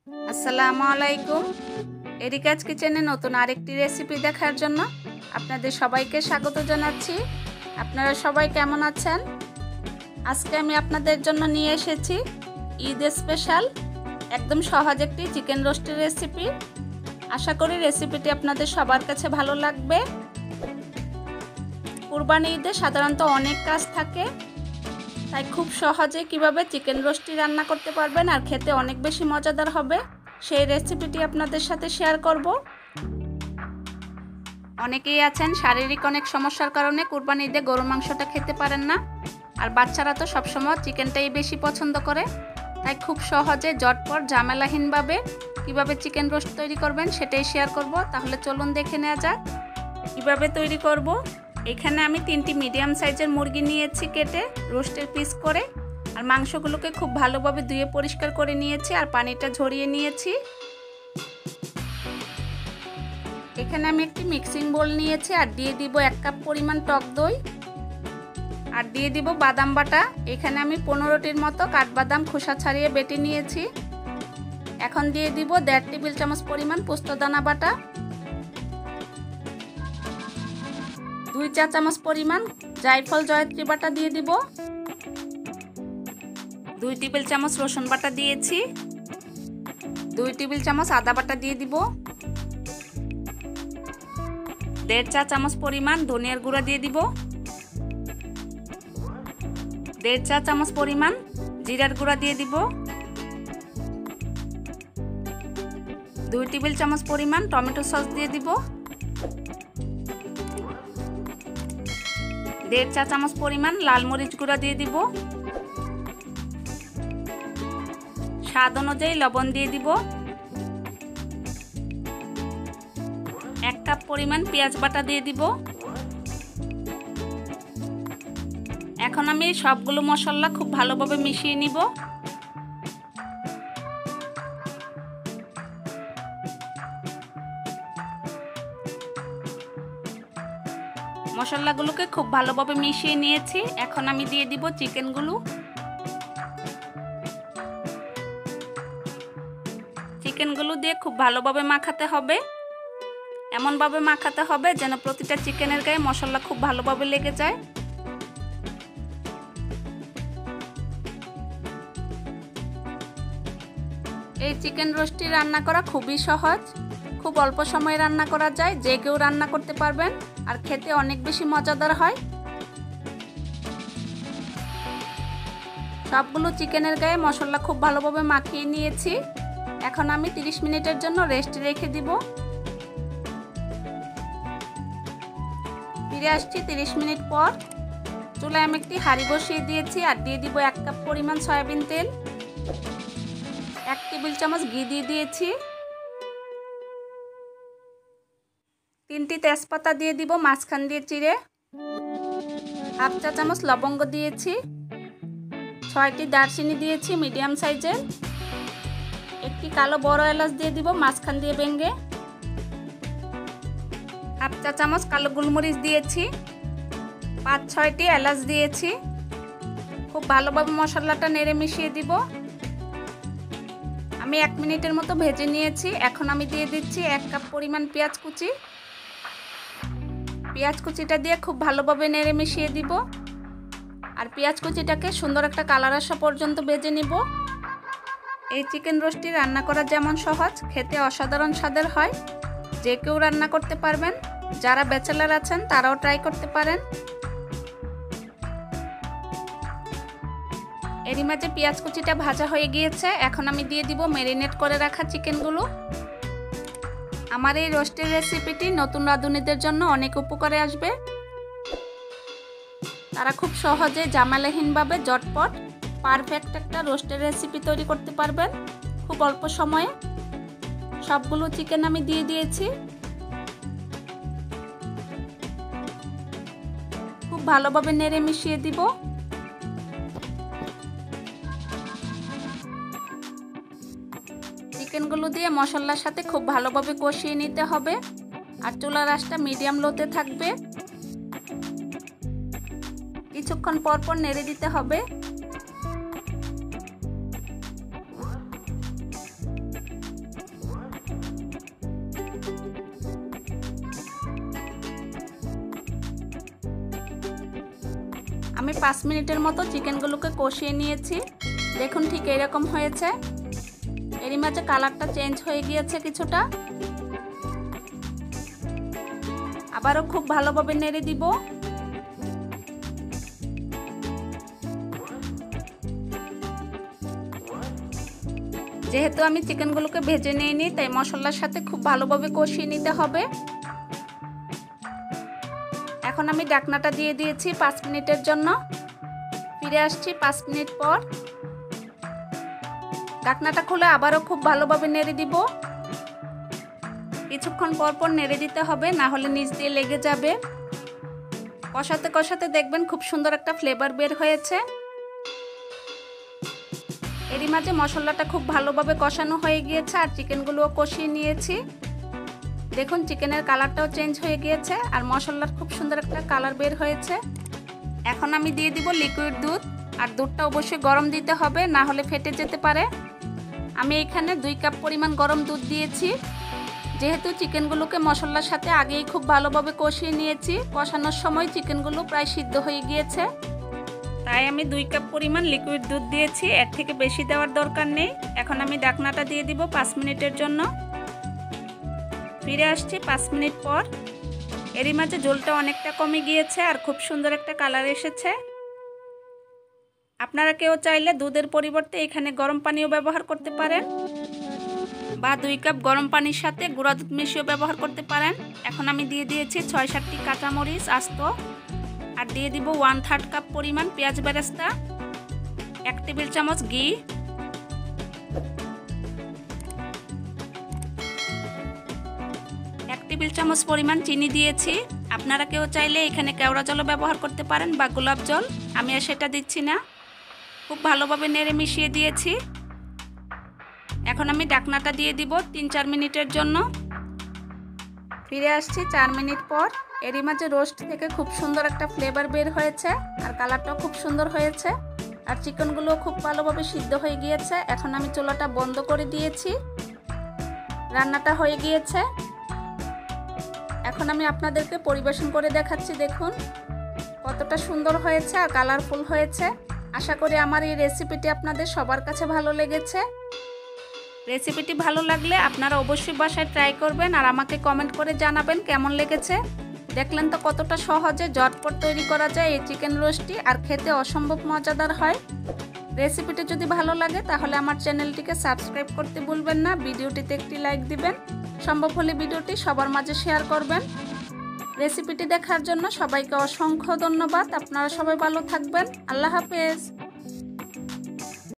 আসসালামু আলাইকুম। এরিকাজ কিচেনে নতুন আরেকটি রেসিপি দেখার জন্য আপনাদের সবাইকে স্বাগত জানাচ্ছি। আপনারা সবাই কেমন আছেন? আজকে আমি আপনাদের জন্য নিয়ে এসেছি ঈদ স্পেশাল একদম সহজ একটি চিকেন রোস্টের রেসিপি। আশা করি রেসিপিটি আপনাদের সবার কাছে ভালো লাগবে। কুরবানি ঈদে সাধারণত অনেক কাজ থাকে, তাই খুব সহজে কিভাবে চিকেন রোস্টটি রান্না করতে পারবেন আর খেতে অনেক বেশি মজাদার হবে সেই রেসিপিটি আপনাদের সাথে শেয়ার করব। অনেকেই আছেন শারীরিক অনেক সমস্যার কারণে কুরবানি ঈদে গরুর মাংসটা খেতে পারেন না, আর বাচ্চারা তো সবসময় চিকেনটাই বেশি পছন্দ করে। তাই খুব সহজে ঝটপট ঝামেলাহীনভাবে কিভাবে চিকেন রোস্ট তৈরি করবেন সেটাই শেয়ার করব। তাহলে চলুন দেখে নেওয়া যাক কিভাবে তৈরি করব। এখানে আমি 3টি মিডিয়াম সাইজের মুরগি নিয়েছি কেটে রোস্টের পিস করে, আর মাংসগুলোকে খুব ভালোভাবে ধুয়ে পরিষ্কার করে নিয়েছি আর পানিটা ঝরিয়ে নিয়েছি। এখানে আমি একটি মিক্সিং বোল নিয়েছি আর দিয়ে দিব 1 কাপ পরিমাণ টক দই আর দিয়ে দিব বাদাম বাটা। এখানে আমি 15টির মতো কাঠবাদাম খোসা ছাড়িয়ে বেটে নিয়েছি। এখন দিয়ে দিব 1.5 টেবিল চামচ পরিমাণ পোস্তদানা বাটা, 2 চা চামচ পরিমাণ জায়ফল জয়ত্রী বাটা দিয়ে দিব, 2 টেবিল চামচ রসুন বাটা দিয়েছি, 2 টেবিল চামচ আদা বাটা দিয়ে দিব, 1.5 চা চামচ পরিমাণ ধনিয়ার গুঁড়া দিয়ে দিব, 1.5 চা চামচ পরিমাণ জিরার গুঁড়া দিয়ে দিব, 2 টেবিল চামচ পরিমাণ টমেটো সস দিয়ে দিব, 1.5 চা চামচ পরিমাণ লাল মরিচ গুঁড়া দিয়ে দিব, স্বাদ অনুযায়ী লবণ দিয়ে দিব, 1 কাপ পরিমাণ পেঁয়াজ বাটা দিয়ে দিব। এখন আমি সবগুলো মশলা খুব ভালোভাবে মিশিয়ে নিব। মশলাগুলোকে খুব ভালোভাবে মিশিয়ে নিয়েছি। এখন আমি দিয়ে দিব চিকেনগুলো। চিকেনগুলো দিয়ে খুব ভালোভাবে মাখাতে হবে, এমনভাবে মাখাতে হবে যেন প্রতিটা চিকেনের গায়ে মশলা খুব ভালোভাবে লেগে যায়। এই চিকেন রোস্টটি রান্না করা খুবই সহজ, খুব অল্প সময়ে রান্না করা যায়, যে কেউ রান্না করতে পারবেন আর খেতে অনেক বেশি মজাদার হয়। সবগুলো চিকেনের গায়ে মশলা খুব ভালোভাবে মাখিয়ে নিয়েছি। এখন আমি 30 মিনিটের জন্য রেস্ট রেখে দিব। ফিরে আসছি 30 মিনিট পর। চুলায় আমি একটি হাঁড়ি বসিয়ে দিয়েছি আর দিয়ে দিব 1 কাপ পরিমাণ সয়াবিন তেল, 1 টেবিল চামচ ঘি দিয়ে দিয়েছি, 3টি তেজপাতা দিয়ে দিব মাঝখান দিয়ে চিড়ে, 1/2 চা চামচ লবঙ্গ দিয়েছি, 6টি দারচিনি দিয়েছি মিডিয়াম সাইজের, একটি কালো বড় এলাচ দিয়ে দিব মাঝখান দিয়ে ভেঙে, 1/2 চা চামচ কালো গোলমরিচ দিয়েছি, 5-6টি এলাচ দিয়েছি। খুব ভালোভাবে মশলাটা নেড়ে মিশিয়ে দিব। আমি 1 মিনিটের মতো ভেজে নিয়েছি। এখন আমি দিয়ে দিচ্ছি 1 কাপ পরিমাণ পেঁয়াজ কুচি। পেঁয়াজ কুচিটা দিয়ে খুব ভালোভাবে নেড়ে মিশিয়ে দিব আর পেঁয়াজ কুচিটাকে সুন্দর একটা কালার আসা পর্যন্ত ভেজে নিব। এই চিকেন রোস্টটি রান্না করা যেমন সহজ, খেতে অসাধারণ স্বাদের হয়। যে কেউ রান্না করতে পারবেন, যারা ব্যাচেলার আছেন তারাও ট্রাই করতে পারেন। এরই মাঝে পেঁয়াজ কুচিটা ভাজা হয়ে গিয়েছে। এখন আমি দিয়ে দিব ম্যারিনেট করে রাখা চিকেনগুলো। আমার এই রোস্টের রেসিপিটি নতুন রাঁধুনিদের জন্য অনেক উপকারে আসবে। তারা খুব সহজে ঝামেলাহীনভাবে ঝটপট পারফেক্ট একটা রোস্টের রেসিপি তৈরি করতে পারবেন খুব অল্প সময়ে। সবগুলো চিকেন আমি দিয়ে দিয়েছি। খুব ভালোভাবে নেড়ে মিশিয়ে দিব। চিকেনগুলো দিয়ে মশলার সাথে খুব ভালোভাবে কষিয়ে নিতে হবে আর চুলার আঁচটা মিডিয়াম লোতে থাকবে। কিছুক্ষণ পর পর নেড়ে দিতে হবে। আমি 5 মিনিটের মতো চিকেনগুলোকে কষিয়ে নিয়েছি। দেখুন ঠিক এরকম হয়েছে। এরই মাঝে কালারটা চেঞ্জ হয়ে গিয়েছে কিছুটা। আবারও খুব ভালোভাবে নেড়ে দিব। যেহেতু আমি চিকেনগুলোকে ভেজে নিইনি, তাই মশলার সাথে খুব ভালোভাবে কষিয়ে নিতে হবে। এখন আমি ঢাকনাটা দিয়ে দিয়েছি 5 মিনিটের জন্য। ফিরে আসছি 5 মিনিট পর। ঢাকনাটা খুলে আবারও খুব ভালোভাবে নেড়ে দিব। কিছুক্ষণ পর পর নেড়ে দিতে হবে, না হলে নিচ দিয়ে লেগে যাবে। কষাতে কষাতে দেখবেন খুব সুন্দর একটা ফ্লেভার বের হয়েছে। এরই মাঝে মশলাটা খুব ভালোভাবে কষানো হয়ে গিয়েছে আর চিকেনগুলোও কষিয়ে নিয়েছি। দেখুন চিকেনের কালারটাও চেঞ্জ হয়ে গিয়েছে আর মশলার খুব সুন্দর একটা কালার বের হয়েছে। এখন আমি দিয়ে দিব লিকুইড দুধ, আর দুধটা অবশ্যই গরম দিতে হবে, না হলে ফেটে যেতে পারে। আমি এখানে 2 কাপ পরিমাণ গরম দুধ দিয়েছি। যেহেতু চিকেনগুলোকে মশলার সাথে আগেই খুব ভালোভাবে কষিয়ে নিয়েছি, কষানোর সময় চিকেনগুলো প্রায় সিদ্ধ হয়ে গিয়েছে, তাই আমি 2 কাপ পরিমাণ লিকুইড দুধ দিয়েছি। এর থেকে বেশি দেওয়ার দরকার নেই। এখন আমি ঢাকনাটা দিয়ে দিব 5 মিনিটের জন্য। ফিরে আসছি 5 মিনিট পর। এরই মাঝে ঝোলটা অনেকটা কমে গিয়েছে আর খুব সুন্দর একটা কালার এসেছে। আপনারা কেউ চাইলে দুধের পরিবর্তে এখানে গরম পানিও ব্যবহার করতে পারেন, বা 2 কাপ গরম পানির সাথে গুঁড়া দুধ মিশিয়েও ব্যবহার করতে পারেন। এখন আমি দিয়ে দিয়েছি 6-7টি কাঁচামরিচ আস্ত, আর দিয়ে দিব 1/3 কাপ পরিমাণ পেঁয়াজ বেরেস্তা, 1 টেবিল চামচ ঘি, 1 টেবিল চামচ পরিমাণ চিনি দিয়েছি। আপনারা কেউ চাইলে এখানে কেওড়া জলও ব্যবহার করতে পারেন বা গোলাপ জল, আমি আর সেটা দিচ্ছি না। খুব ভালোভাবে নেড়ে মিশিয়ে দিয়েছি। এখন আমি ঢাকনাটা দিয়ে দিব 3-4 মিনিটের জন্য। ফিরে আসছি 4 মিনিট পর। এরই মাঝে রোস্ট থেকে খুব সুন্দর একটা ফ্লেভার বের হয়েছে আর কালারটাও খুব সুন্দর হয়েছে, আর চিকেনগুলো খুব ভালোভাবে সিদ্ধ হয়ে গিয়েছে। এখন আমি চুলাটা বন্ধ করে দিয়েছি। রান্নাটা হয়ে গিয়েছে। এখন আমি আপনাদেরকে পরিবেশন করে দেখাচ্ছি। দেখুন কতটা সুন্দর হয়েছে আর কালারফুল হয়েছে। আশা করি আমার এই রেসিপিটি আপনাদের সবার কাছে ভালো লেগেছে। রেসিপিটি ভালো লাগলে আপনারা অবশ্যই বাসায় ট্রাই করবেন আর আমাকে কমেন্ট করে জানাবেন কেমন লেগেছে। দেখলেন তো কতটা সহজে ঝটপট তৈরি করা যায় এই চিকেন রোস্টটি, আর খেতে অসম্ভব মজাদার হয়। রেসিপিটি যদি ভালো লাগে তাহলে আমার চ্যানেলটিকে সাবস্ক্রাইব করতে ভুলবেন না। ভিডিওটিতে একটি লাইক দিবেন, সম্ভব হলে ভিডিওটি সবার মাঝে শেয়ার করবেন। রেসিপিটি দেখার জন্য সবাইকে অসংখ্য ধন্যবাদ। আপনারা সবাই ভালো থাকবেন। আল্লাহ হাফেজ।